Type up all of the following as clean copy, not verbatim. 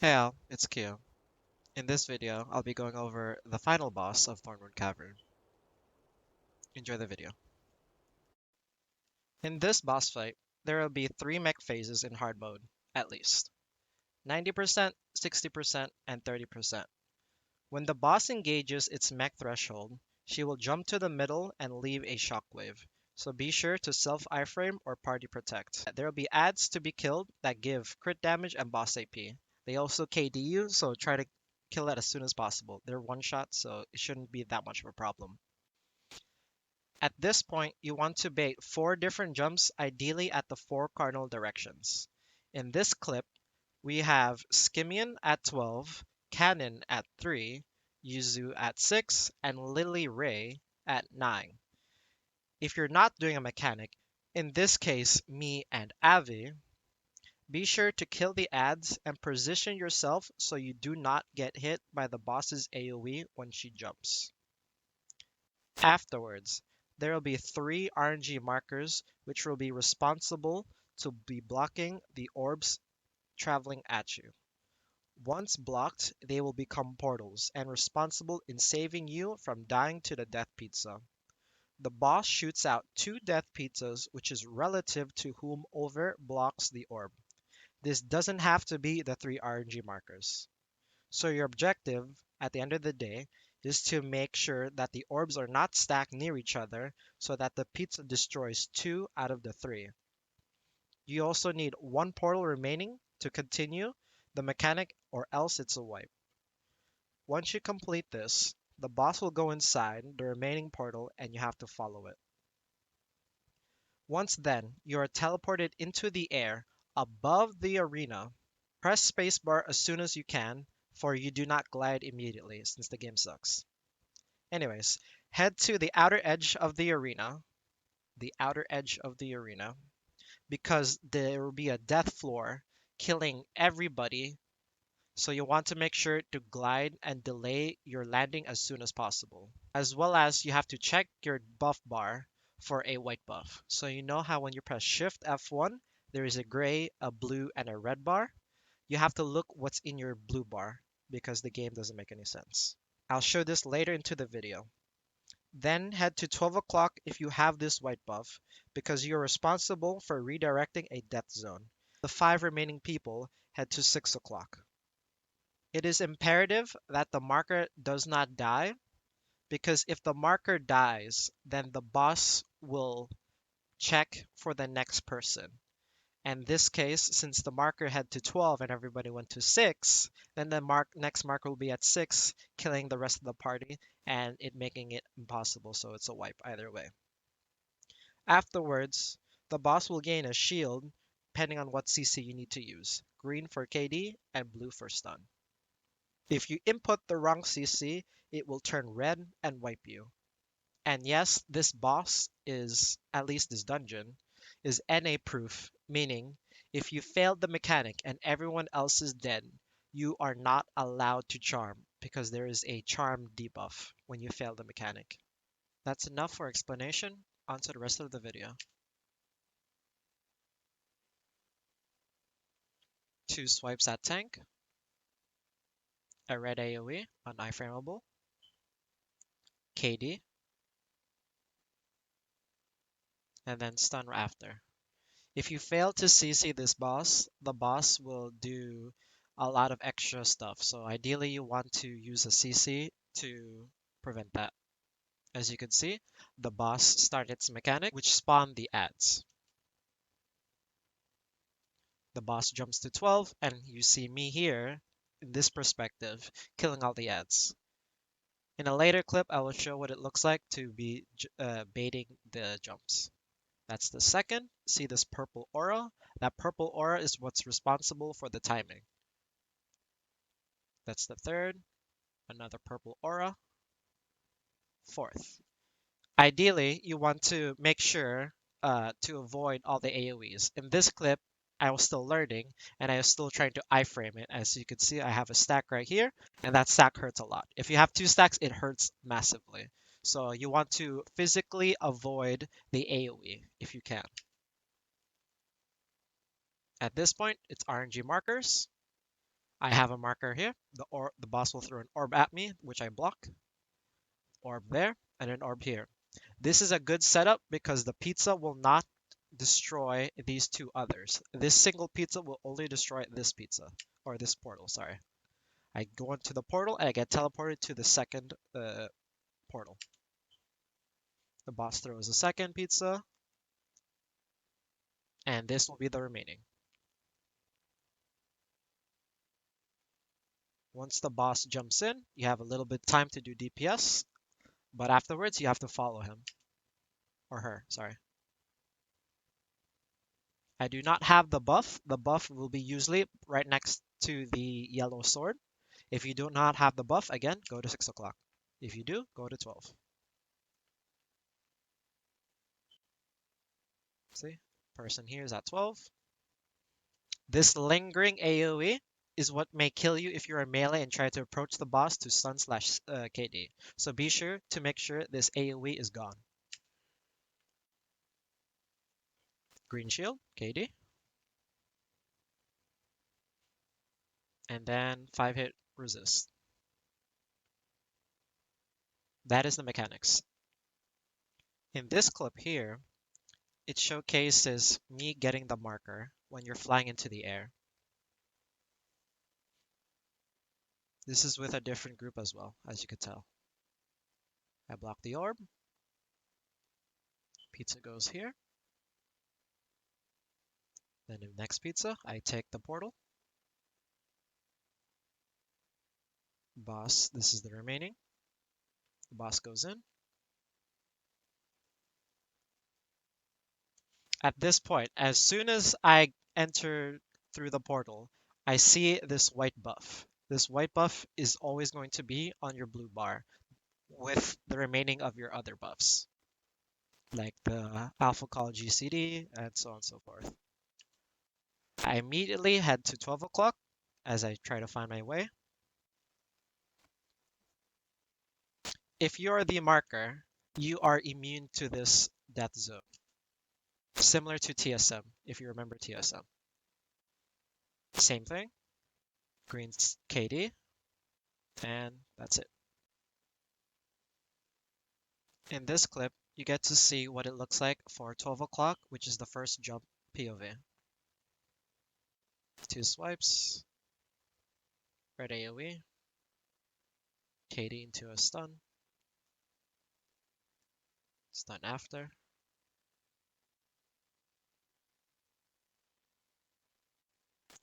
Hey Al, it's Q. In this video, I'll be going over the final boss of Thornwind Cavern. Enjoy the video. In this boss fight, there will be 3 mech phases in hard mode, at least. 90%, 60%, and 30%. When the boss engages its mech threshold, she will jump to the middle and leave a shockwave, so be sure to self-iframe or party protect. There will be adds to be killed that give crit damage and boss AP. They also KD you, so try to kill it as soon as possible. They're one shot, so it shouldn't be that much of a problem. At this point, you want to bait 4 different jumps, ideally at the 4 cardinal directions. In this clip, we have Skimian at 12, Cannon at 3, Yuzu at 6, and Lily Ray at 9. If you're not doing a mechanic, in this case, me and Avi, be sure to kill the ads and position yourself so you do not get hit by the boss's AoE when she jumps. Afterwards, there will be 3 RNG markers which will be responsible to be blocking the orbs traveling at you. Once blocked, they will become portals and responsible in saving you from dying to the death pizza. The boss shoots out 2 death pizzas, which is relative to whomever blocks the orb. This doesn't have to be the 3 RNG markers. So your objective, at the end of the day, is to make sure that the orbs are not stacked near each other so that the pizza destroys 2 out of the 3. You also need 1 portal remaining to continue the mechanic or else it's a wipe. Once you complete this, the boss will go inside the remaining portal and you have to follow it. Once then, you are teleported into the air above the arena. Press spacebar as soon as you can, for you do not glide immediately since the game sucks. Anyways, head to the outer edge of the arena, because there will be a death floor killing everybody, so you want to make sure to glide and delay your landing as soon as possible. As well as you have to check your buff bar for a white buff. So you know how when you press Shift F1, there is a gray, a blue, and a red bar? You have to look what's in your blue bar because the game doesn't make any sense. I'll show this later into the video. Then head to 12 o'clock if you have this white buff, because you're responsible for redirecting a death zone. The 5 remaining people head to 6 o'clock. It is imperative that the marker does not die, because if the marker dies, then the boss will check for the next person. And in this case, since the marker had to 12 and everybody went to 6, then the next marker will be at 6, killing the rest of the party and it making it impossible, so it's a wipe either way. Afterwards, the boss will gain a shield depending on what CC you need to use. Green for KD and blue for stun. If you input the wrong CC, it will turn red and wipe you. And yes, this boss is, at least this dungeon, is NA proof, meaning if you failed the mechanic and everyone else is dead, you are not allowed to charm because there is a charm debuff when you fail the mechanic. That's enough for explanation. On to the rest of the video. 2 swipes at tank, a red AoE on iframeable, KD, and then stun after. If you fail to CC this boss, the boss will do a lot of extra stuff. So ideally you want to use a CC to prevent that. As you can see, the boss started its mechanic, which spawned the ads. The boss jumps to 12, and you see me here, in this perspective, killing all the ads. In a later clip, I will show what it looks like to be baiting the jumps. That's the second. See this purple aura? That purple aura is what's responsible for the timing. That's the third. Another purple aura. Fourth. Ideally, you want to make sure to avoid all the AoEs. In this clip, I was still learning and I was still trying to iframe it. As you can see, I have a stack right here, and that stack hurts a lot. If you have 2 stacks, it hurts massively. So you want to physically avoid the AoE if you can. At this point, it's RNG markers. I have a marker here. The boss will throw an orb at me, which I block. Orb there, and an orb here. This is a good setup because the pizza will not destroy these two others. This single pizza will only destroy this pizza, or this portal, sorry. I go into the portal and I get teleported to the second portal. The boss throws a second pizza, and this will be the remaining. Once the boss jumps in, you have a little bit of time to do DPS, but afterwards you have to follow him. Or her, sorry. I do not have the buff. The buff will be usually right next to the yellow sword. If you do not have the buff, again, go to 6 o'clock. If you do, go to 12. See? Person here is at 12. This lingering AoE is what may kill you if you're a melee and try to approach the boss to stun slash KD. So be sure to make sure this AoE is gone. Green shield, KD. And then 5-hit resist. That is the mechanics. In this clip here, it showcases me getting the marker when you're flying into the air. This is with a different group as well, as you could tell. I block the orb. Pizza goes here. Then in the next pizza, I take the portal. Boss, this is the remaining. The boss goes in. At this point, as soon as I enter through the portal, I see this white buff. This white buff is always going to be on your blue bar with the remaining of your other buffs, like the Alpha Call GCD and so on and so forth. I immediately head to 12 o'clock as I try to find my way. If you're the marker, you are immune to this death zone. Similar to TSM, if you remember TSM. Same thing. Green's KD. And that's it. In this clip, you get to see what it looks like for 12 o'clock, which is the first jump POV. 2 swipes. Red AoE. KD into a stun. Stun after.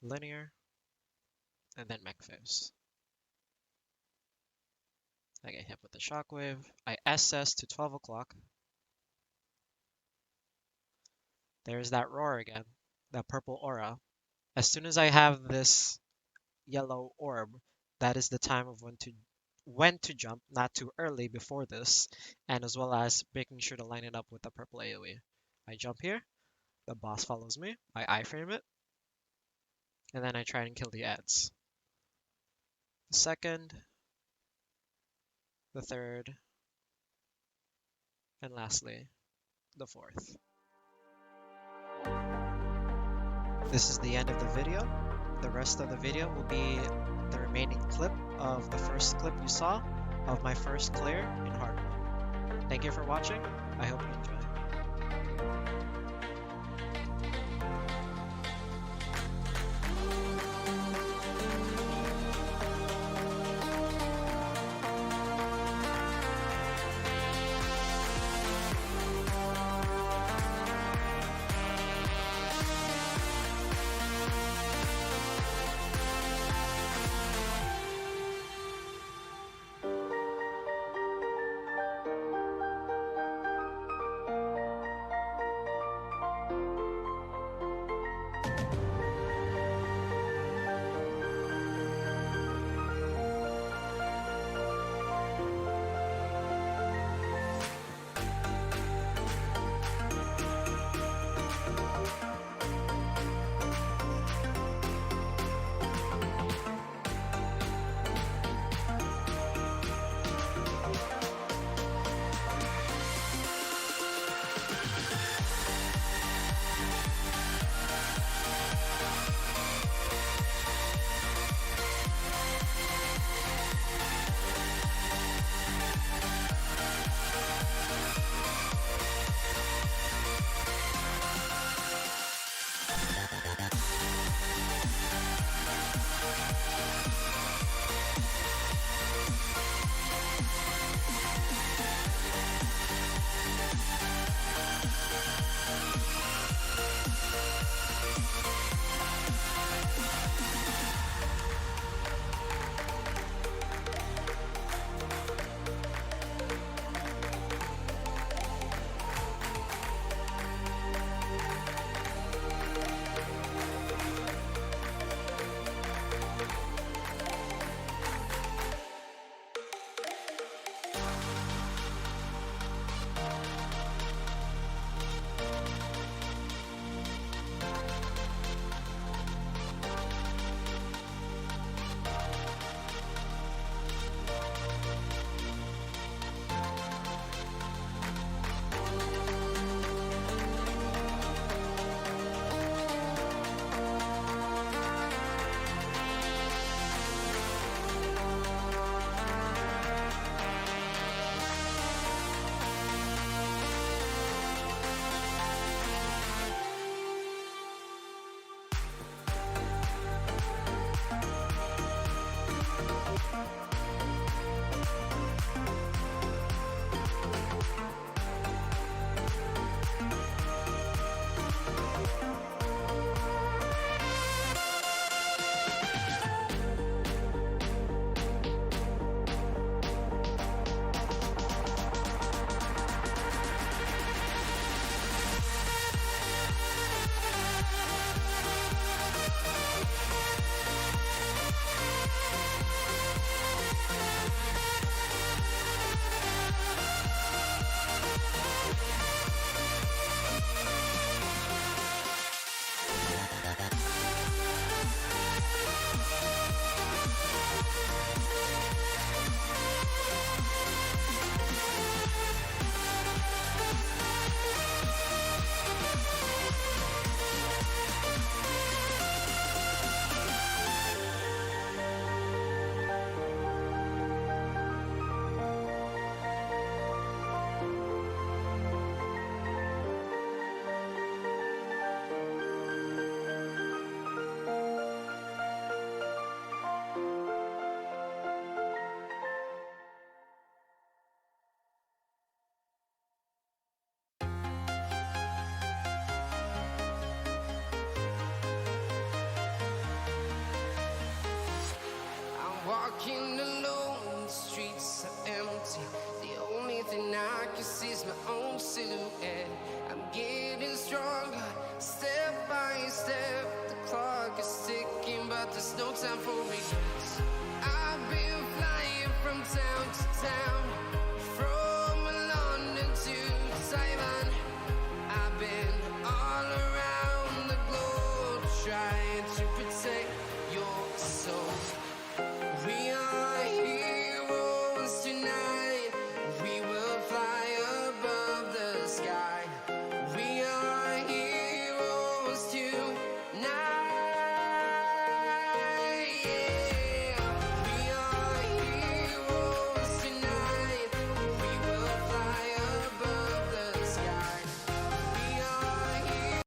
Linear. And then mech phase. I get hit with the shockwave. I SS to 12 o'clock. There's that roar again, that purple aura. As soon as I have this yellow orb, that is the time of when to jump, not too early before this, and as well as making sure to line it up with the purple AoE. I jump here, the boss follows me, I iframe it, and then I try and kill the ads. The second, the third, and lastly, the fourth. This is the end of the video. The rest of the video will be the remaining clip of the first clip you saw of my first clear in hard mode. Thank you for watching. I hope you enjoyed. walking alone, the streets are empty. The only thing I can see is my own silhouette. I'm getting stronger, step by step. The clock is ticking, but there's no time for regrets. I've been flying from town to town, from London to Taiwan. I've been all around the globe trying to protect your soul.